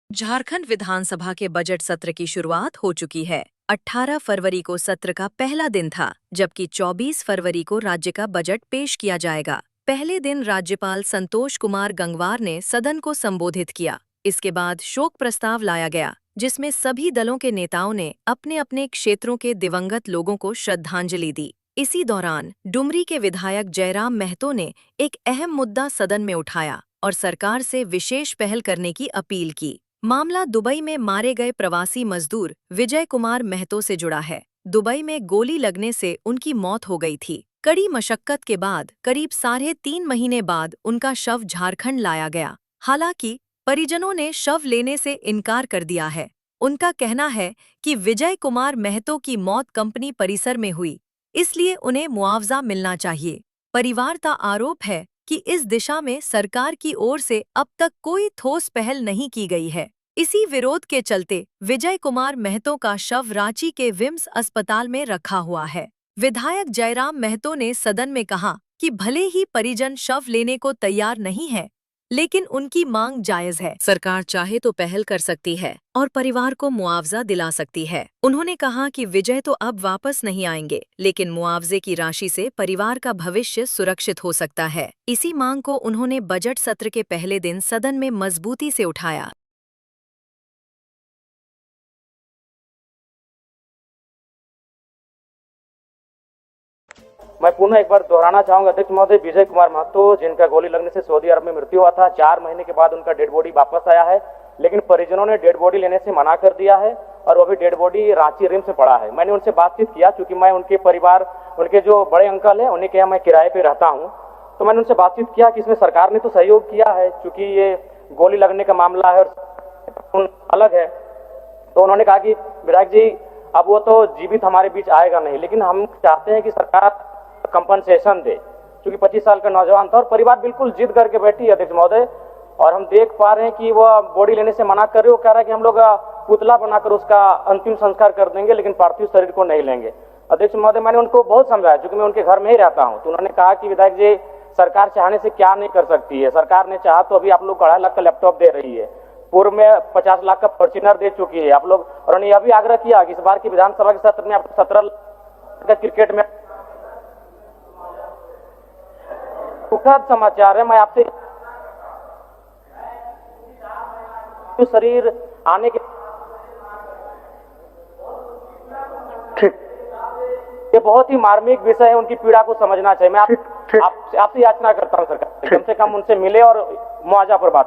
झारखंड विधानसभा के बजट सत्र की शुरुआत हो चुकी है। 18 फरवरी को सत्र का पहला दिन था, जबकि 24 फरवरी को राज्य का बजट पेश किया जाएगा। पहले दिन राज्यपाल संतोष कुमार गंगवार ने सदन को संबोधित किया। इसके बाद शोक प्रस्ताव लाया गया, जिसमें सभी दलों के नेताओं ने अपने अपने क्षेत्रों के दिवंगत लोगों को श्रद्धांजलि दी। इसी दौरान डुमरी के विधायक जयराम महतो ने एक अहम मुद्दा सदन में उठाया और सरकार से विशेष पहल करने की अपील की। मामला दुबई में मारे गए प्रवासी मजदूर विजय कुमार महतो से जुड़ा है। दुबई में गोली लगने से उनकी मौत हो गई थी। कड़ी मशक्कत के बाद करीब 3.5 महीने बाद उनका शव झारखंड लाया गया। हालांकि परिजनों ने शव लेने से इनकार कर दिया है। उनका कहना है कि विजय कुमार महतो की मौत कंपनी परिसर में हुई, इसलिए उन्हें मुआवजा मिलना चाहिए। परिवार का आरोप है कि इस दिशा में सरकार की ओर से अब तक कोई ठोस पहल नहीं की गई है। इसी विरोध के चलते विजय कुमार महतो का शव रांची के विम्स अस्पताल में रखा हुआ है। विधायक जयराम महतो ने सदन में कहा कि भले ही परिजन शव लेने को तैयार नहीं है, लेकिन उनकी मांग जायज है। सरकार चाहे तो पहल कर सकती है और परिवार को मुआवजा दिला सकती है। उन्होंने कहा कि विजय तो अब वापस नहीं आएंगे, लेकिन मुआवजे की राशि से परिवार का भविष्य सुरक्षित हो सकता है। इसी मांग को उन्होंने बजट सत्र के पहले दिन सदन में मजबूती से उठाया। मैं पुनः एक बार दोहराना चाहूंगा अध्यक्ष महोदय, विजय कुमार महतो जिनका गोली लगने से सऊदी अरब में मृत्यु हुआ था, 4 महीने के बाद उनका डेड बॉडी वापस आया है, लेकिन परिजनों ने डेड बॉडी लेने से मना कर दिया है और वो भी डेड बॉडी रांची रिम्स में पड़ा है। मैंने उनसे बातचीत किया, क्योंकि मैं उनके परिवार, उनके जो बड़े अंकल हैं उन्हीं के यहाँ मैं किराए पे रहता हूँ, तो मैंने उनसे बातचीत किया कि इसमें सरकार ने तो सहयोग किया है, चूंकि ये गोली लगने का मामला है और अलग है। तो उन्होंने कहा कि विधायक जी अब वो तो जीवित हमारे बीच आएगा नहीं, लेकिन हम चाहते हैं कि सरकार कंपनसेशन दे, क्योंकि 25 साल का नौजवान था और परिवार बिल्कुल जिद करके बैठी है अध्यक्ष महोदय। और हम देख पा रहे हैं कि वो बॉडी लेने से मना कर रहे हो, कह रहा है कि हम लोग पुतला बनाकर उसका अंतिम संस्कार कर देंगे, लेकिन पार्थिव शरीर को नहीं लेंगे। अध्यक्ष महोदय, मैंने उनको बहुत समझाया, क्योंकि मैं उनके घर में ही रहता हूं, तो उन्होंने कहा कि विधायक जी सरकार चाहने से क्या नहीं कर सकती है। सरकार ने चाहा तो अभी आप लोग 2.5 लाख का लैपटॉप दे रही है, पूर्व में 50 लाख का फॉर्च्यूनर दे चुकी है आप लोग। और उन्होंने यह भी आग्रह किया कि इस बार की विधानसभा के सत्र में आप 17 लाख का क्रिकेट में दुखद समाचार है। मैं आपसे शरीर आने के ठीक, ये बहुत ही मार्मिक विषय है, उनकी पीड़ा को समझना चाहिए। मैं आपसे याचना करता हूं सरकार, कम से कम उनसे मिले और मुआवजा पर बात